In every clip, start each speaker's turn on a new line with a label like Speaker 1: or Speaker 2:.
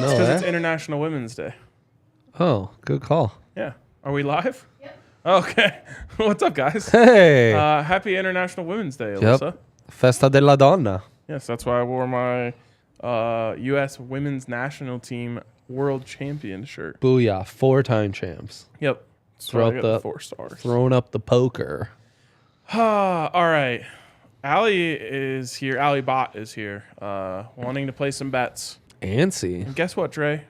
Speaker 1: It's because it's International Women's Day.
Speaker 2: Oh, good call.
Speaker 1: Yeah. Are we live?
Speaker 3: Yep.
Speaker 1: Okay. What's up, guys?
Speaker 2: Hey.
Speaker 1: Happy International Women's Day, Alyssa.
Speaker 2: Yep. Festa de la Donna.
Speaker 1: Yes, that's why I wore my U.S. Women's National Team World Champion shirt.
Speaker 2: Booyah. 4-time champs.
Speaker 1: Yep. That's why I got the 4 stars.
Speaker 2: Throwing up the poker.
Speaker 1: All right. Allie is here. Allie Bot is here, wanting to play some bets.
Speaker 2: Antsy.
Speaker 1: And guess what, Dre?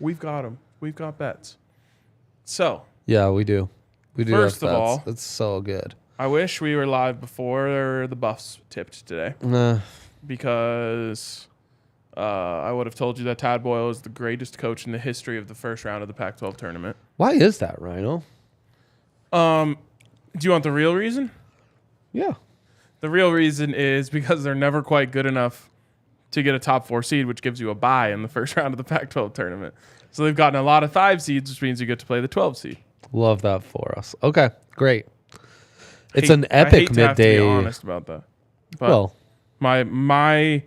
Speaker 1: We've got them. We've got bets. So.
Speaker 2: Yeah, we do. We do.
Speaker 1: First
Speaker 2: have
Speaker 1: of
Speaker 2: bets.
Speaker 1: all,
Speaker 2: it's so good.
Speaker 1: I wish we were live before the Buffs tipped today. Because I would have told you that Tad Boyle is the greatest coach in the history of the first round of the Pac-12 tournament.
Speaker 2: Why is that, Rhino?
Speaker 1: Do you want the real reason?
Speaker 2: Yeah.
Speaker 1: The real reason is because they're never quite good enough to get a top 4 seed, which gives you a bye in the first round of the Pac-12 tournament. So they've gotten a lot of 5 seeds, which means you get to play the 12 seed.
Speaker 2: Love that for us. Okay, great. It's an epic midday.
Speaker 1: I have to be honest about that. But
Speaker 2: well,
Speaker 1: my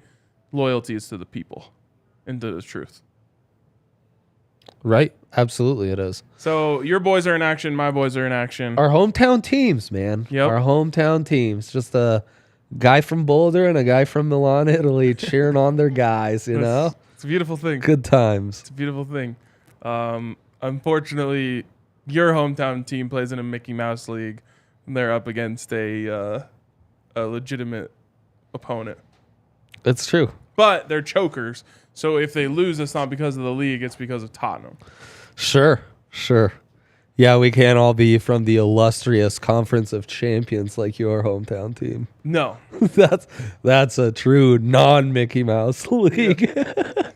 Speaker 1: loyalty is to the people and to the truth.
Speaker 2: Right? Absolutely it is.
Speaker 1: So your boys are in action. My boys are in action.
Speaker 2: Our hometown teams, man.
Speaker 1: Yep.
Speaker 2: Our hometown teams. Just a guy from Boulder and a guy from Milan, Italy cheering on their guys, you know?
Speaker 1: It's a beautiful thing.
Speaker 2: Good times.
Speaker 1: It's a beautiful thing. Unfortunately, your hometown team plays in a Mickey Mouse league. And they're up against a legitimate opponent.
Speaker 2: It's true.
Speaker 1: But they're chokers. So if they lose, it's not because of the league. It's because of Tottenham.
Speaker 2: Sure. Yeah, we can't all be from the illustrious Conference of Champions like your hometown teim.
Speaker 1: No.
Speaker 2: That's a true non-Mickey Mouse league.
Speaker 1: Yeah.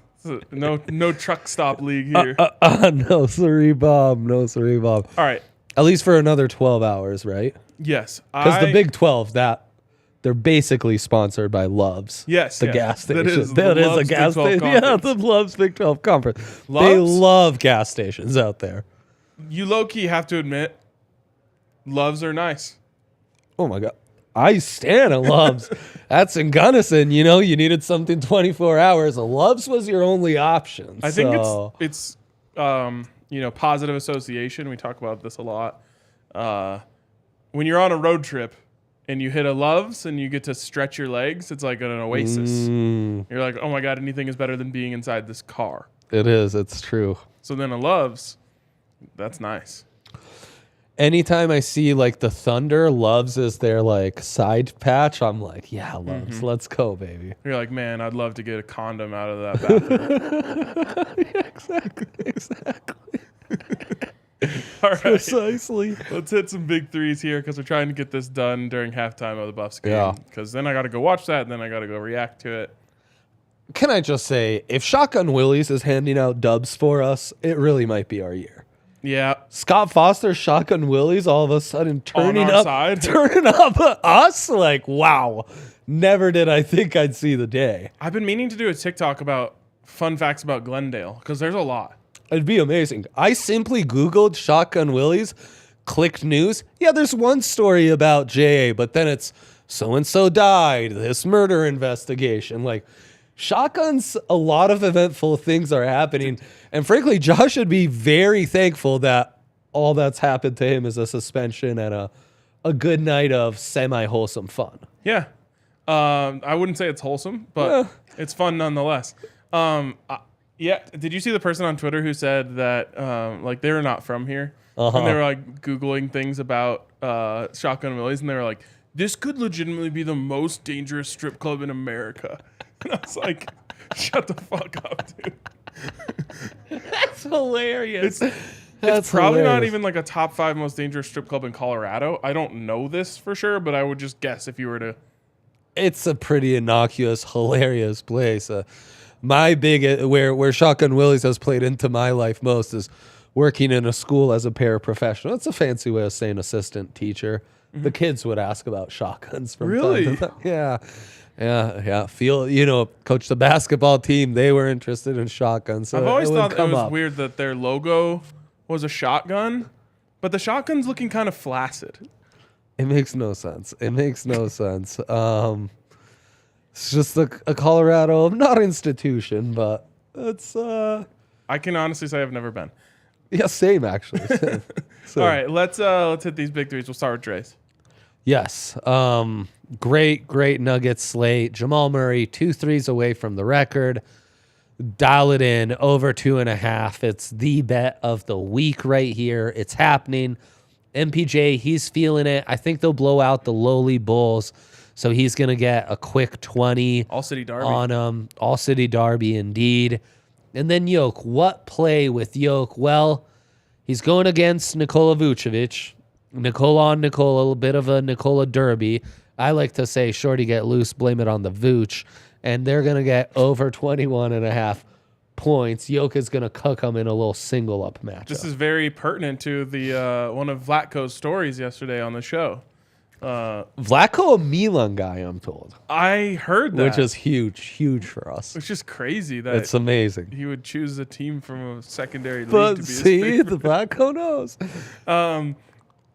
Speaker 1: No truck stop league here.
Speaker 2: No siree, Bob. No siree, Bob.
Speaker 1: All right.
Speaker 2: At least for another 12 hours, right?
Speaker 1: Yes.
Speaker 2: Because the Big 12, they're basically sponsored by Love's.
Speaker 1: Yes.
Speaker 2: The gas station.
Speaker 1: That is
Speaker 2: a gas station. Yeah, the Love's Big 12 Conference.
Speaker 1: Love's?
Speaker 2: They love gas stations out there.
Speaker 1: You low-key have to admit, Love's are nice.
Speaker 2: Oh, my God. I stand at Love's. That's in Gunnison. You know, you needed something 24 hours. Love's was your only option.
Speaker 1: I think it's positive association. We talk about this a lot. When you're on a road trip and you hit a Love's and you get to stretch your legs, it's like an oasis. You're like, oh my God, anything is better than being inside this car.
Speaker 2: It is. It's true.
Speaker 1: So then a Love's, that's nice.
Speaker 2: Anytime I see like the Thunder, Love's is their like side patch, I'm like, yeah, Love's, let's go, baby.
Speaker 1: You're like, man, I'd love to get a condom out of that bathroom.
Speaker 2: Yeah, exactly.
Speaker 1: All right.
Speaker 2: Precisely.
Speaker 1: Let's hit some big threes here because we're trying to get this done during halftime of the Buffs game.
Speaker 2: Yeah.
Speaker 1: Because then I got to go watch that and then I got to go react to it.
Speaker 2: Can I just say, if Shotgun Willie's is handing out dubs for us, it really might be our year.
Speaker 1: Yeah.
Speaker 2: Scott Foster, Shotgun Willie's, all of a sudden turning
Speaker 1: On our side.
Speaker 2: turning up us. Like, wow. Never did I think I'd see the day.
Speaker 1: I've been meaning to do a TikTok about fun facts about Glendale because there's a lot.
Speaker 2: It'd be amazing. I simply Googled Shotgun Willie's, clicked news. Yeah, there's one story about JA, but then it's so-and-so died, this murder investigation. Like, Shotguns, a lot of eventful things are happening. And frankly, Josh should be very thankful that all that's happened to him is a suspension and a good night of semi-wholesome fun.
Speaker 1: Yeah. I wouldn't say it's wholesome, but it's fun nonetheless. Yeah. Did you see the person on Twitter who said that they were not from here? And they were like Googling things about Shotgun Willie's and they were like, this could legitimately be the most dangerous strip club in America. And I was like, shut the fuck up, dude.
Speaker 2: That's hilarious.
Speaker 1: It's probably not even like a top 5 most dangerous strip club in Colorado. I don't know this for sure, but I would just guess if you were to.
Speaker 2: It's a pretty innocuous, hilarious place. My big where Shotgun Willie's has played into my life most is working in a school as a paraprofessional. It's a fancy way of saying assistant teacher. Mm-hmm. The kids would ask about shotguns from
Speaker 1: really?
Speaker 2: time to time. Yeah. Coach the basketball team, they were interested in shotguns. So
Speaker 1: I've always thought it was weird that their logo was a shotgun, but the shotgun's looking kind of flaccid.
Speaker 2: It makes no sense. It's just a Colorado, not institution, but It's
Speaker 1: I can honestly say I've never been.
Speaker 2: yeah, same actually. Same.
Speaker 1: All right, let's hit these big threes. We'll start with Dre's.
Speaker 2: Yes. Great Nuggets slate. Jamal Murray, 2 threes away from the record. Dial it in over 2.5. It's the bet of the week right here. It's happening. MPJ, he's feeling it. I think they'll blow out the lowly Bulls. So he's going to get a quick 20
Speaker 1: All City Derby.
Speaker 2: on All City Derby indeed. And then Yoke. What play with Yoke? Well, he's going against Nikola Vucevic. Nikola on Nikola, a bit of a Nikola Derby. I like to say, shorty get loose, blame it on the Vooch. And they're going to get over 21.5 points. Yoke is going to cook them in a little single-up match.
Speaker 1: This is very pertinent to the one of Vlatko's stories yesterday on the show.
Speaker 2: Vlatko a Milan guy, I'm told.
Speaker 1: I heard that.
Speaker 2: Which is huge for us.
Speaker 1: It's just crazy that
Speaker 2: It's amazing.
Speaker 1: he would choose a team from a secondary league
Speaker 2: But
Speaker 1: to be his
Speaker 2: see,
Speaker 1: favorite.
Speaker 2: the Vlatko knows.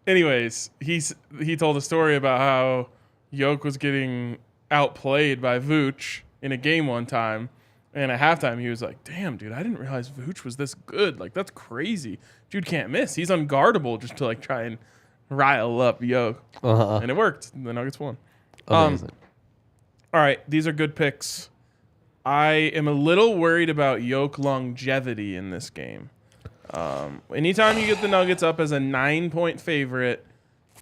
Speaker 1: Anyways, he told a story about how Yoke was getting outplayed by Vooch in a game one time, and at halftime he was like, "Damn, dude, I didn't realize Vooch was this good. Like, that's crazy. Dude can't miss. He's unguardable." Just to like try and rile up Yoke, and it worked. The Nuggets won.
Speaker 2: Amazing.
Speaker 1: All right, these are good picks. I am a little worried about Yoke longevity in this game. Anytime you get the Nuggets up as a 9-point favorite,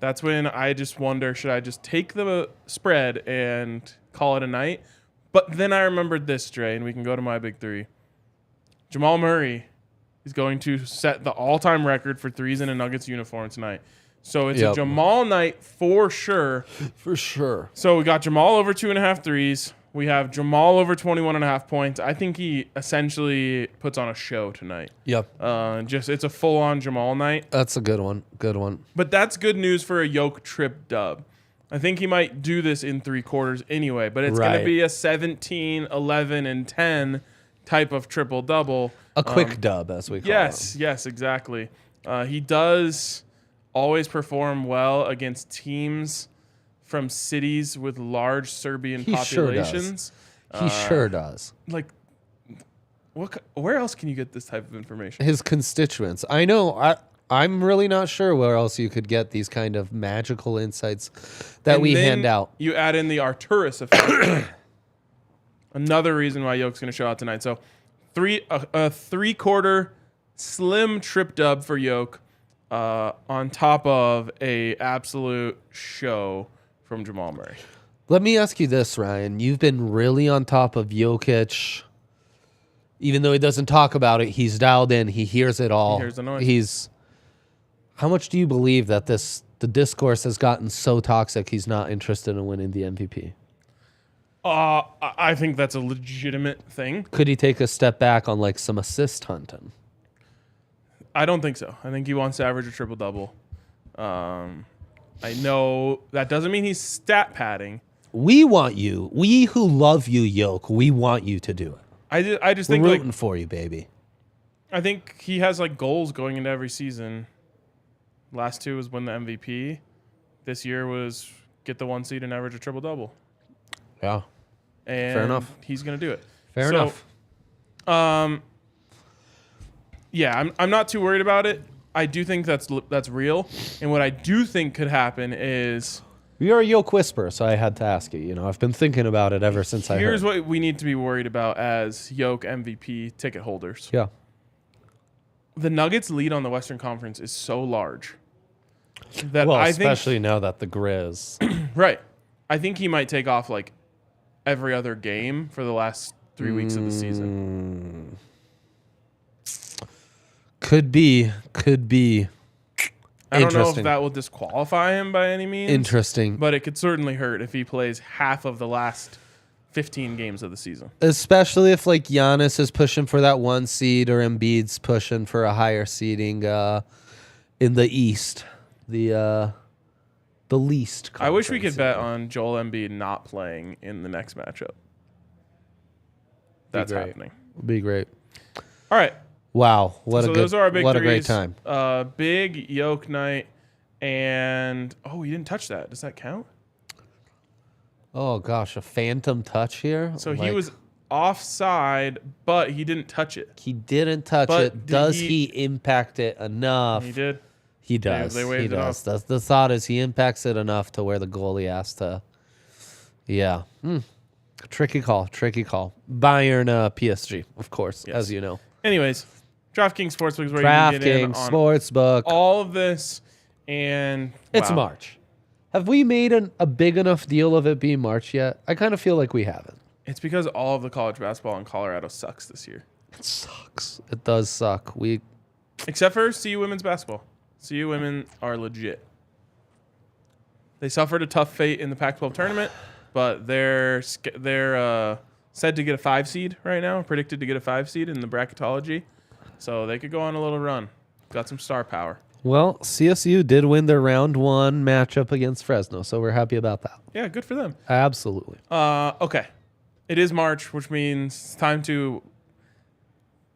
Speaker 1: that's when I just wonder, should I just take the spread and call it a night? But then I remembered this, Dre, and we can go to my big three. Jamal Murray is going to set the all-time record for threes in a Nuggets uniform tonight. So it's a Jamal night for sure.
Speaker 2: For sure.
Speaker 1: So we got Jamal over 2.5 threes. We have Jamal over 21.5 points. I think he essentially puts on a show tonight.
Speaker 2: Yep.
Speaker 1: It's a full-on Jamal night.
Speaker 2: That's a good one. Good one.
Speaker 1: But that's good news for a Yoke trip dub. I think he might do this in 3 quarters anyway, but it's going to be a 17, 11, and 10 type of triple-double.
Speaker 2: A quick dub, as we call it.
Speaker 1: Yes, exactly. He does always perform well against teams from cities with large Serbian populations.
Speaker 2: He sure does.
Speaker 1: Like, where else can you get this type of information?
Speaker 2: His constituents. I know. I'm really not sure where else you could get these kind of magical insights that we hand out.
Speaker 1: You add in the Arturis effect. Another reason why Yoke's going to show out tonight. So, a 3-quarter slim trip dub for Yoke on top of a absolute show from Jamal Murray.
Speaker 2: Let me ask you this, Ryan. You've been really on top of Jokic. Even though he doesn't talk about it, he's dialed in. He hears it all.
Speaker 1: He hears the noise.
Speaker 2: How much do you believe that the discourse has gotten so toxic he's not interested in winning the MVP?
Speaker 1: I think that's a legitimate thing.
Speaker 2: Could he take a step back on like some assist hunting?
Speaker 1: I don't think so. I think he wants to average a triple-double. I know that doesn't mean he's stat padding.
Speaker 2: We want you. We who love you, Yoke, we want you to do it.
Speaker 1: I just think
Speaker 2: we're rooting for you, baby.
Speaker 1: I think he has like goals going into every season. Last 2 was win the MVP. This year was get the 1 seed and average a triple-double.
Speaker 2: Yeah.
Speaker 1: And
Speaker 2: fair enough.
Speaker 1: He's going to do it.
Speaker 2: Fair enough.
Speaker 1: Yeah, I'm not too worried about it. I do think that's real. And what I do think could happen is...
Speaker 2: You're a Yoke whisperer, so I had to ask you. You know, I've been thinking about it ever since I heard.
Speaker 1: Here's what we need to be worried about as Yoke MVP ticket holders.
Speaker 2: Yeah.
Speaker 1: The Nuggets' lead on the Western Conference is so large that
Speaker 2: especially now that the Grizz.
Speaker 1: Right. I think he might take off like every other game for the last 3 weeks of the season.
Speaker 2: Could be.
Speaker 1: I don't know if that will disqualify him by any means.
Speaker 2: Interesting.
Speaker 1: But it could certainly hurt if he plays half of the last 15 games of the season.
Speaker 2: Especially if like Giannis is pushing for that 1 seed or Embiid's pushing for a higher seeding in the East. The least conference.
Speaker 1: I wish we could bet on Joel Embiid not playing in the next matchup. That's happening.
Speaker 2: Would be great.
Speaker 1: All right.
Speaker 2: Wow,
Speaker 1: those are our big
Speaker 2: what
Speaker 1: threes.
Speaker 2: A great time.
Speaker 1: Big Yoke night, and you didn't touch that. Does that count?
Speaker 2: Oh gosh, a phantom touch here.
Speaker 1: So he was offside, but he didn't touch it.
Speaker 2: He didn't touch it. Does he impact it enough?
Speaker 1: He did.
Speaker 2: He does.
Speaker 1: They waved it off.
Speaker 2: The thought is he impacts it enough to where the goalie has to. Yeah. Tricky call. Bayern PSG, of course, as you know.
Speaker 1: Anyways, DraftKings Sportsbook is where you can get in on
Speaker 2: Sportsbook.
Speaker 1: all of this. And
Speaker 2: it's March. Have we made a big enough deal of it being March yet? I kind of feel like we haven't.
Speaker 1: It's because all of the college basketball in Colorado sucks this year.
Speaker 2: It sucks. It does suck.
Speaker 1: Except for CU women's basketball. CU women are legit. They suffered a tough fate in the Pac-12 tournament, but they're said to get a 5 seed right now, predicted to get a 5 seed in the bracketology. So they could go on a little run. Got some star power.
Speaker 2: Well, CSU did win their round 1 matchup against Fresno, so we're happy about that.
Speaker 1: Yeah, good for them.
Speaker 2: Absolutely.
Speaker 1: Okay. It is March, which means it's time to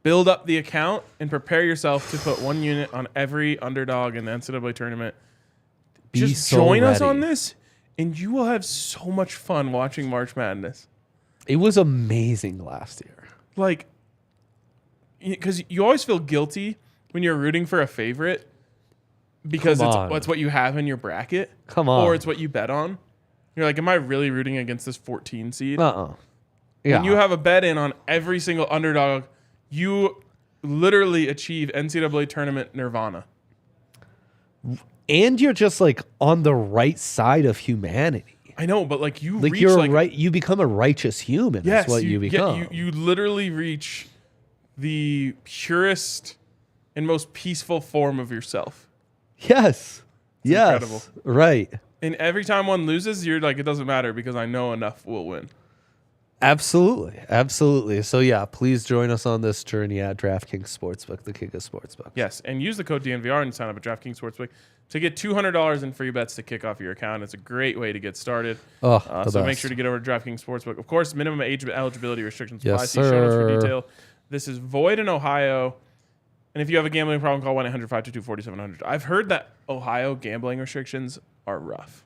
Speaker 1: build up the account and prepare yourself to put 1 unit on every underdog in the NCAA tournament. Just join us on this, and you will have so much fun watching March Madness.
Speaker 2: It was amazing last year.
Speaker 1: Like, because you always feel guilty when you're rooting for a favorite because it's what you have in your bracket.
Speaker 2: Come on.
Speaker 1: Or it's what you bet on. You're like, am I really rooting against this 14 seed?
Speaker 2: Yeah.
Speaker 1: When you have a bet in on every single underdog, you literally achieve NCAA tournament nirvana.
Speaker 2: And you're just like on the right side of humanity.
Speaker 1: I know, but like you
Speaker 2: like
Speaker 1: reach
Speaker 2: you're
Speaker 1: like,
Speaker 2: right. You become a righteous human.
Speaker 1: Yes,
Speaker 2: That's what you become.
Speaker 1: You literally reach the purest and most peaceful form of yourself.
Speaker 2: Yes.
Speaker 1: It's incredible.
Speaker 2: Right.
Speaker 1: And every time one loses, you're like, it doesn't matter because I know enough will win.
Speaker 2: Absolutely. So yeah, please join us on this journey at DraftKings Sportsbook, the king of sportsbook.
Speaker 1: Yes, and use the code DNVR and sign up at DraftKings Sportsbook to get $200 in free bets to kick off your account. It's a great way to get started. So make sure to get over to DraftKings Sportsbook. Of course, minimum age eligibility restrictions apply. See show notes for detail. This is void in Ohio. And if you have a gambling problem, call 1-800-522-4700. I've heard that Ohio gambling restrictions are rough.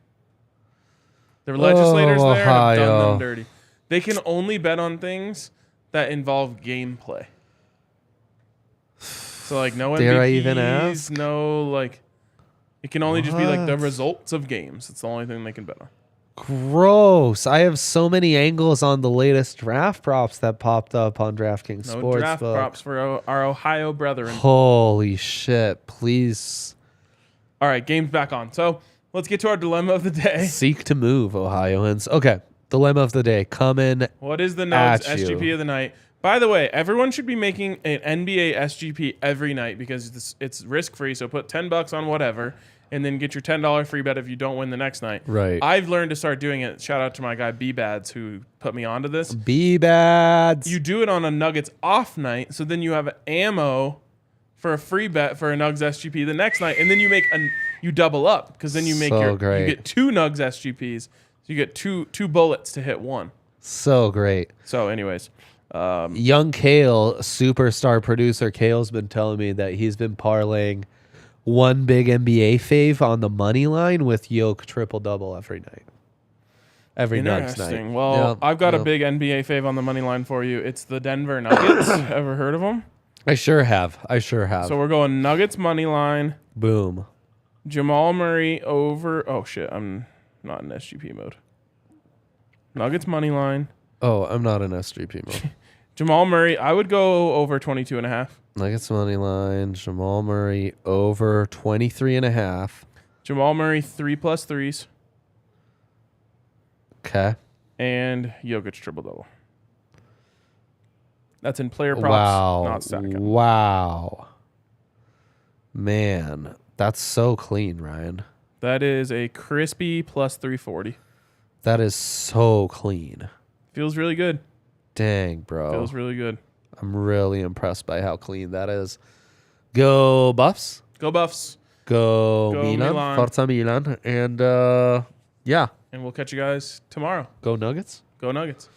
Speaker 1: There are legislators there have done them dirty. They can only bet on things that involve gameplay. So like no MVPs, no like it can only just be like the results of games. It's the only thing they can bet on.
Speaker 2: Gross. I have so many angles on the latest draft props that popped up on DraftKings Sportsbook.
Speaker 1: No draft props for our Ohio brethren.
Speaker 2: Holy shit. Please.
Speaker 1: All right, game's back on. So let's get to our dilemma of the day.
Speaker 2: Seek to move, Ohioans. Okay. Dilemma of the day coming.
Speaker 1: What is the Nugs SGP of the night? By the way, everyone should be making an NBA SGP every night because it's risk-free. So put $10 on whatever and then get your $10 free bet if you don't win the next night.
Speaker 2: Right.
Speaker 1: I've learned to start doing it. Shout out to my guy B-Bads who put me onto this.
Speaker 2: B-Bads.
Speaker 1: You do it on a Nuggets off night, so then you have ammo for a free bet for a Nugs SGP the next night, and then you double up because then you make you get 2 Nugs SGPs. So you get two bullets to hit one.
Speaker 2: So great.
Speaker 1: So anyways.
Speaker 2: Young Kale, superstar producer Kale's been telling me that he's been parlaying one big NBA fave on the money line with Yoke triple-double every night. Every Nuggets night.
Speaker 1: Well, I've got a big NBA fave on the money line for you. It's the Denver Nuggets. Ever heard of them?
Speaker 2: I sure have.
Speaker 1: So we're going Nuggets money line.
Speaker 2: Boom.
Speaker 1: Jamal Murray over. Oh, shit. I'm not in SGP mode. Nuggets money line.
Speaker 2: Oh, I'm not in SGP mode.
Speaker 1: Jamal Murray, I would go over 22.5.
Speaker 2: Nuggets money line. Jamal Murray over 23.5.
Speaker 1: Jamal Murray 3+ threes.
Speaker 2: Okay.
Speaker 1: And Jokic triple-double. That's in player props, not stack.
Speaker 2: Wow. Man, that's so clean, Ryan.
Speaker 1: That is a crispy plus 340.
Speaker 2: That is so clean.
Speaker 1: Feels really good.
Speaker 2: Dang, bro.
Speaker 1: Feels really good.
Speaker 2: I'm really impressed by how clean that is. Go Buffs.
Speaker 1: Go Buffs.
Speaker 2: Go Milan. Forza Milan. And yeah.
Speaker 1: And we'll catch you guys tomorrow.
Speaker 2: Go Nuggets.
Speaker 1: Go Nuggets.